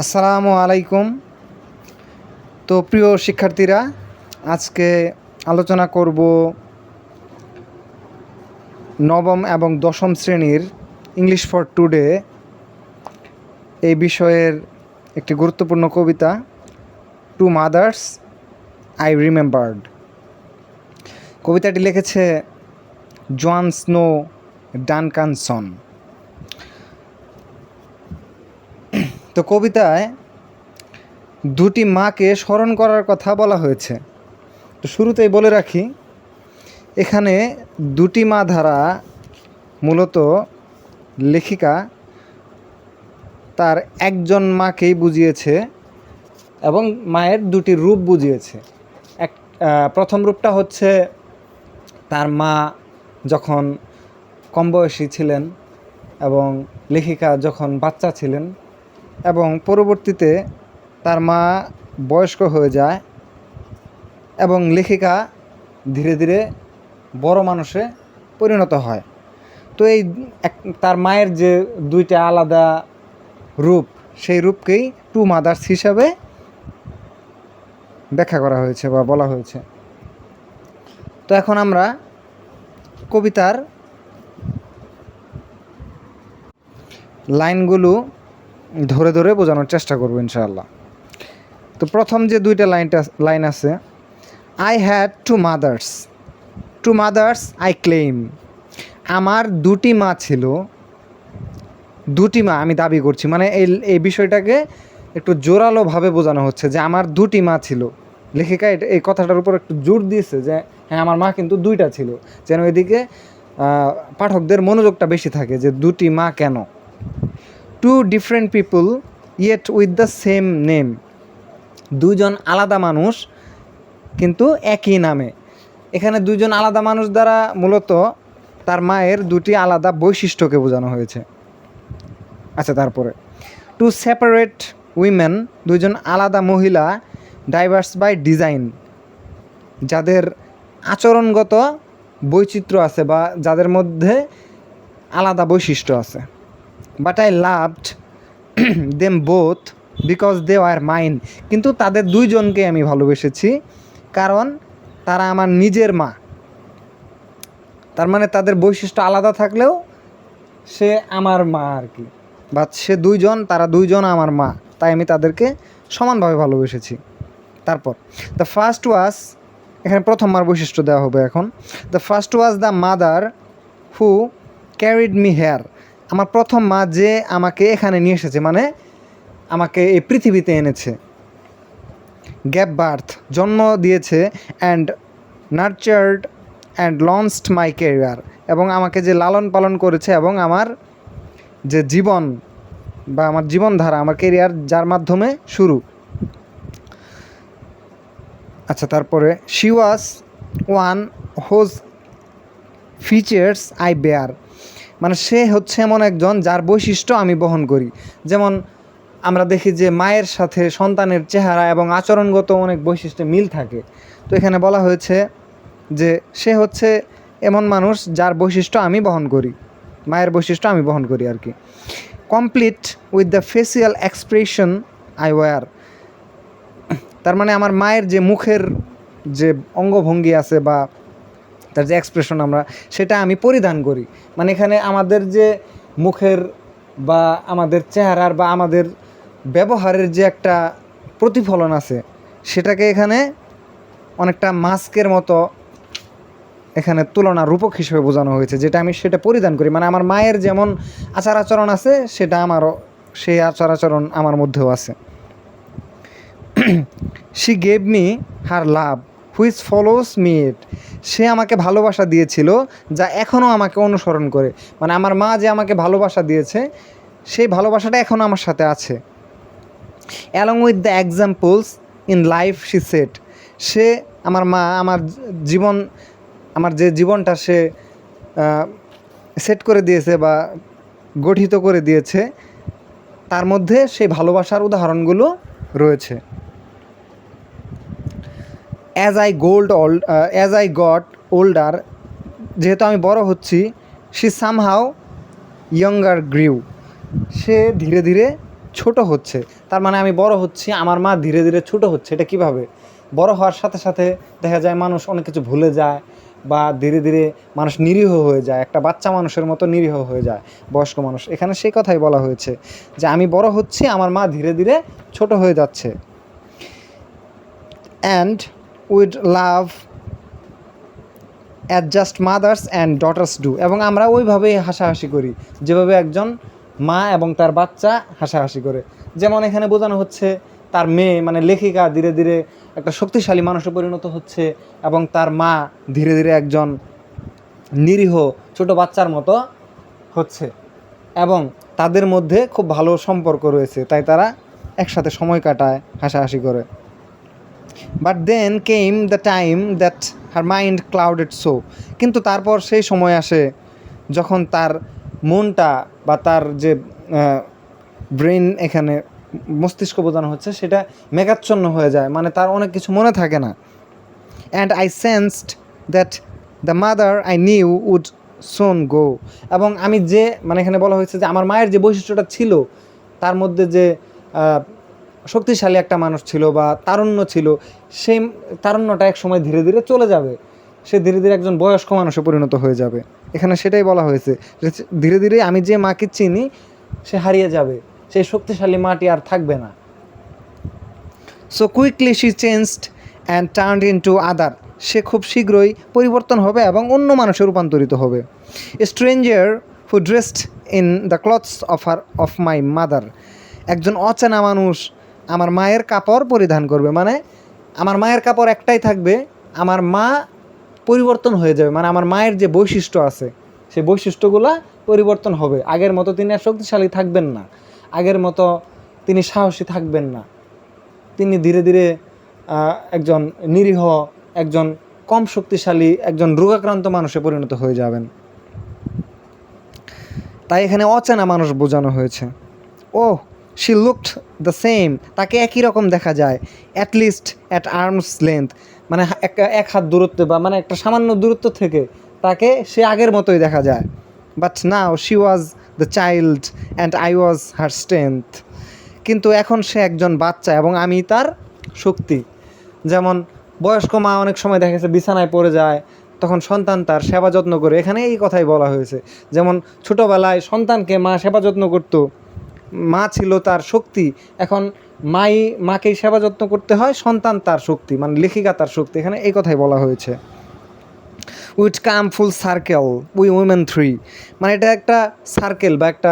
আসসালামু আলাইকুম। তো প্রিয় শিক্ষার্থীরা, আজকে আলোচনা করব নবম এবং দশম শ্রেণীর ইংলিশ ফর টুডে এই বিষয়ের একটি গুরুত্বপূর্ণ কবিতা, টু মাদার্স আই রিমেম্বার্ড। কবিতাটি লিখেছে জন স্নো ডানকানসন। তো কবিতায় দুটি মাকে স্মরণ করার কথা বলা হয়েছে। তো শুরুতেই বলে রাখি, এখানে দুটি মা ধারা মূলত লেখিকা তার একজন মাকেই বুঝিয়েছে এবং মায়ের দুটি রূপ বুঝিয়েছে। প্রথম রূপটা হচ্ছে তার মা যখন কম বয়সী ছিলেন এবং লেখিকা যখন বাচ্চা ছিলেন, এবং পরবর্তীতে তার মা বয়স্ক হয়ে যায় এবং লেখিকা ধীরে ধীরে বড় মানুষে পরিণত হয়। তো এই তার মায়ের যে দুইটা আলাদা রূপ, সেই রূপকেই টু মাদার্স হিসাবে ব্যাখ্যা করা হয়েছে বা বলা হয়েছে। তো এখন আমরা কবিতার লাইনগুলো ধরে ধরে বোঝানোর চেষ্টা করব ইনশাআল্লাহ। তো প্রথম যে দুইটা লাইন আছে, I had two mothers I claim. আমার দুটি মা ছিল, দুটি মা আমি দাবি করছি। মানে এই বিষয়টাকে একটু জোরালোভাবে বোঝানো হচ্ছে যে আমার দুটি মা ছিল। লেখিকা এই কথাটার উপর একটু জোর দিয়েছে যে হ্যাঁ, আমার মা কিন্তু দুইটা ছিল, যেন এদিকে পাঠকদের মনোযোগটা বেশি থাকে যে দুটি মা কেন। Two different people yet with the same name. দুজন আলাদা মানুষ কিন্তু একই নামে। এখানে দুজন আলাদা মানুষ দ্বারা মূলত তার মায়ের দুটি আলাদা বৈশিষ্ট্যকে বোঝানো হয়েছে। আচ্ছা, তারপরে টু সেপারেট উইমেন, দুজন আলাদা মহিলা, ডাইভার্স বাই ডিজাইন, যাদের আচরণগত বৈচিত্র্য আছে বা যাদের মধ্যে আলাদা বৈশিষ্ট্য আছে। But I loved them both because they are mine. কিন্তু তাদের দুইজনকে আমি ভালোবেসেছি কারণ তারা আমার নিজের মা। তার মানে তাদের বৈশিষ্ট্য আলাদা থাকলেও সে আমার মা আর কি, বা সে তারা দুইজন আমার মা, তাই আমি তাদেরকে সমানভাবে ভালোবেসেছি। তারপর দ্য ফার্স্ট ওয়াজ, এখানে প্রথম মার বৈশিষ্ট্য দেওয়া হবে এখন। The first was the mother who carried me hair. আমার প্রথম মা যে আমাকে এখানে নিয়ে এসেছে, মানে আমাকে এই পৃথিবীতে এনেছে। গ্যাভ বার্থ, জন্ম দিয়েছে। And নার্চার্ড and launched my career, এবং আমাকে যে লালন পালন করেছে এবং আমার যে জীবন বা আমার জীবনধারা, আমার ক্যারিয়ার যার মাধ্যমে শুরু। আচ্ছা, তারপরে she was one whose features I bear. মানে সে হচ্ছে এমন একজন যার বৈশিষ্ট্য আমি বহন করি। যেমন আমরা দেখি যে মায়ের সাথে সন্তানের চেহারা এবং আচরণগত অনেক বৈশিষ্ট্যে মিল থাকে। তো এখানে বলা হয়েছে যে সে হচ্ছে এমন মানুষ যার বৈশিষ্ট্য আমি বহন করি, মায়ের বৈশিষ্ট্য আমি বহন করি আর কি। Complete with the facial expression I wear. তার মানে আমার মায়ের যে মুখের যে অঙ্গভঙ্গি আছে বা তার যে এক্সপ্রেশন সেটা আমি পরিধান করি। মানে এখানে আমাদের যে মুখের বা আমাদের চেহারার বা আমাদের ব্যবহারের যে একটা প্রতিফলন আছে, সেটাকে এখানে অনেকটা মাস্কের মতো এখানে তুলনা রূপক হিসেবে বোঝানো হয়েছে, যেটা আমি সেটা পরিধান করি। মানে আমার মায়ের যেমন আচার আচরণ আছে, সেটা আমারও সেই আচার আচরণ আমার মধ্যেও আছে। She gave me her love which follows me it. সে আমাকে ভালোবাসা দিয়েছিল যা এখনও আমাকে অনুসরণ করে। মানে আমার মা যে আমাকে ভালোবাসা দিয়েছে, সেই ভালোবাসাটা এখনও আমার সাথে আছে। Along with the examples in life she set. সে আমার মা আমার যে জীবনটা সে সেট করে দিয়েছে বা গঠিত করে দিয়েছে, তার মধ্যে সেই ভালোবাসার উদাহরণগুলো রয়েছে। অ্যাজ আই গট ওল্ডার, যেহেতু আমি বড় হচ্ছি, শি সামহাউ ইয়ঙ্গার গ্রিউ। সে ধীরে ধীরে ছোট হচ্ছে, তার মানে আমি বড় হচ্ছি, আমার মা ধীরে ধীরে ছোট হচ্ছে। এটা কিভাবে? বড় হওয়ার সাথে সাথে দেখা যায় মানুষ অনেক কিছু ভুলে যায়, বা ধীরে ধীরে মানুষ নিরীহ হয়ে যায়, একটা বাচ্চা মানুষের মতো নিরীহ হয়ে যায় বয়স্ক মানুষ। এখানে সেই কথাই বলা হয়েছে যে আমি বড় হচ্ছি, আমার মা ধীরে ধীরে ছোট হয়ে যাচ্ছে। And weed love adjust mother's and daughters do, এবং আমরা ওইভাবেই হাসাহাসি করি যেভাবে একজন মা এবং তার বাচ্চা হাসাহাসি করে। যেমন এখানে বোঝানো হচ্ছে তার মেয়ে মানে লেখিকা ধীরে ধীরে একটা শক্তিশালী মানুষে পরিণত হচ্ছে, এবং তার মা ধীরে ধীরে একজন নিরীহ ছোট বাচ্চার মতো হচ্ছে, এবং তাদের মধ্যে খুব ভালো সম্পর্ক রয়েছে, তাই তারা একসাথে সময় কাটায়, হাসাহাসি করে। But then came the time that her mind clouded so, কিন্তু তারপর সেই সময় আসে যখন তার মনটা বা তার যে ব্রেন, এখানে মস্তিষ্ক বোঝানো হচ্ছে, সেটা মেঘাচ্ছন্ন হয়ে যায়, মানে তার অনেক কিছু মনে থাকে না। And I sensed that the mother I knew would soon go, এবং আমি যে মানে এখানে বলা হয়েছে যে আমার মায়ের যে বৈশিষ্ট্যটা ছিল, তার মধ্যে যে শক্তিশালী একটা মানুষ ছিল বা তারুণ্য ছিল, সেই তারুণ্যটা এক সময় ধীরে ধীরে চলে যাবে, সে ধীরে ধীরে একজন বয়স্ক মানুষে পরিণত হয়ে যাবে। এখানে সেটাই বলা হয়েছে যে ধীরে ধীরে আমি যে মাকে চিনি সে হারিয়ে যাবে, সেই শক্তিশালী মাটি আর থাকবে না। So quickly she changed and turned into other, সে খুব শীঘ্রই পরিবর্তন হবে এবং অন্য মানুষে রূপান্তরিত হবে। A stranger who dressed in the clothes of my mother, একজন অচেনা মানুষ আমার মায়ের কাপড় পরিধান করবে, মানে আমার মায়ের কাপড় একটাই থাকবে, আমার মা পরিবর্তন হয়ে যাবে, মানে আমার মায়ের যে বৈশিষ্ট্য আছে সেই বৈশিষ্ট্যগুলো পরিবর্তন হবে। আগের মতো তিনি আর শক্তিশালী থাকবেন না, আগের মতো তিনি সাহসী থাকবেন না, তিনি ধীরে ধীরে একজন নিরীহ, একজন কম শক্তিশালী, একজন রোগাক্রান্ত মানুষে পরিণত হয়ে যাবেন। তাই এখানে অচেনা মানুষ বোঝানো হয়েছে। ও শি লুকড দ্য সেম, তাকে একই রকম দেখা যায়, at least at arms length, মানে এক হাত দূরত্বে বা মানে একটা সামান্য দূরত্ব থেকে তাকে সে আগের মতোই দেখা যায়। But now she was the child and I was her strength, কিন্তু এখন সে একজন বাচ্চা এবং আমি তার শক্তি। যেমন বয়স্ক মা অনেক সময় দেখা গেছে বিছানায় পড়ে যায়, তখন সন্তান তার সেবা যত্ন করে, এখানে এই কথাই বলা হয়েছে। যেমন ছোটোবেলায় সন্তানকে মা সেবা যত্ন করতো, মা ছিল তার শক্তি, এখন মাকেই সেবা যত্ন করতে হয়, সন্তান তার শক্তি, মানে লেখিকা তার শক্তি, এখানে এই কথাই বলা হয়েছে। With come full circle we women three, মানে এটা একটা সার্কেল বা একটা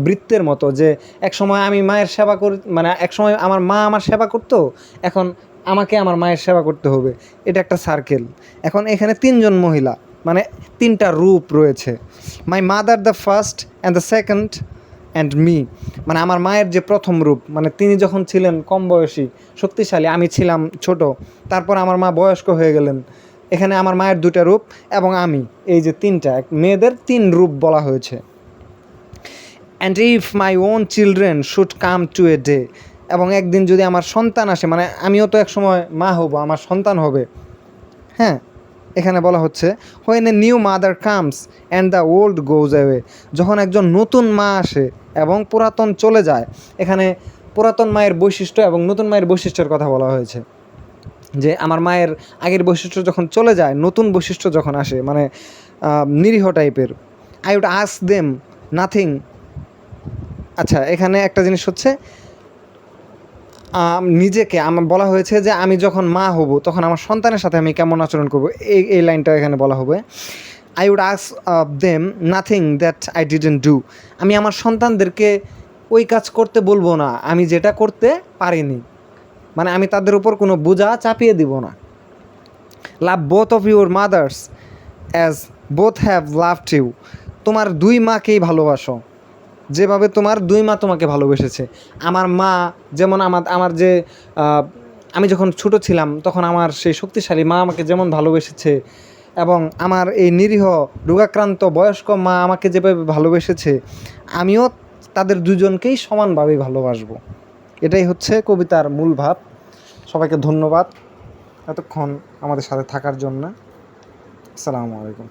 বৃত্তের মতো, যে এক সময় আমি মায়ের সেবা করি, মানে এক সময় আমার মা আমার সেবা করতো, এখন আমাকে আমার মায়ের সেবা করতে হবে, এটা একটা সার্কেল। এখন এখানে তিনজন মহিলা, মানে তিনটা রূপ রয়েছে। My mother the first and the second and me, মানে আমার মায়ের যে প্রথম রূপ, মানে তিনি যখন ছিলেন কম বয়সী শক্তিশালী, আমি ছিলাম ছোট, তারপর আমার মা বয়স্ক হয়ে গেলেন, এখানে আমার মায়ের দুটা রূপ এবং আমি, এই যে তিনটা মেয়েদের তিন রূপ বলা হয়েছে। And if my own children should come to a day, এবং একদিন যদি আমার সন্তান আসে, মানে আমিও তো এক সময় মা হব, আমার সন্তান হবে, হ্যাঁ, এখানে বলা হচ্ছে when a new mother comes and the old goes away, যখন একজন নতুন মা আসে এবং পুরাতন চলে যায়। এখানে পুরাতন মায়ের বৈশিষ্ট্য এবং নতুন মায়ের বৈশিষ্ট্যের কথা বলা হয়েছে, যে আমার মায়ের আগের বৈশিষ্ট্য যখন চলে যায়, নতুন বৈশিষ্ট্য যখন আসে, মানে নিরীহ টাইপের। I would ask them nothing, আচ্ছা এখানে একটা জিনিস হচ্ছে নিজেকে আমার বলা হয়েছে যে আমি যখন মা হব তখন আমার সন্তানের সাথে আমি কেমন আচরণ করব, এই লাইনটা এখানে বলা হবে। I would ask them nothing that I didn't do, আমি আমার সন্তানদেরকে ওই কাজ করতে বলবো না আমি যেটা করতে পারিনি, মানে আমি তাদের উপর কোনো বোঝা চাপিয়ে দিব না। Love both of your mothers as both have loved you, তোমার দুই মাকেই ভালোবাসো যেভাবে তোমার দুই মা তোমাকে ভালোবেসেছে। আমার মা যেমন আমার যে আমি যখন ছোটো ছিলাম তখন আমার সেই শক্তিশালী মা আমাকে যেমন ভালোবেসেছে, এবং আমার এই নিরীহ রোগাক্রান্ত বয়স্ক মা আমাকে যেভাবে ভালোবেসেছে, আমিও তাদের দুজনকেই সমানভাবেই ভালোবাসবো। এটাই হচ্ছে কবিতার মূল ভাব। সবাইকে ধন্যবাদ এতক্ষণ আমাদের সাথে থাকার জন্য। আসসালামু আলাইকুম।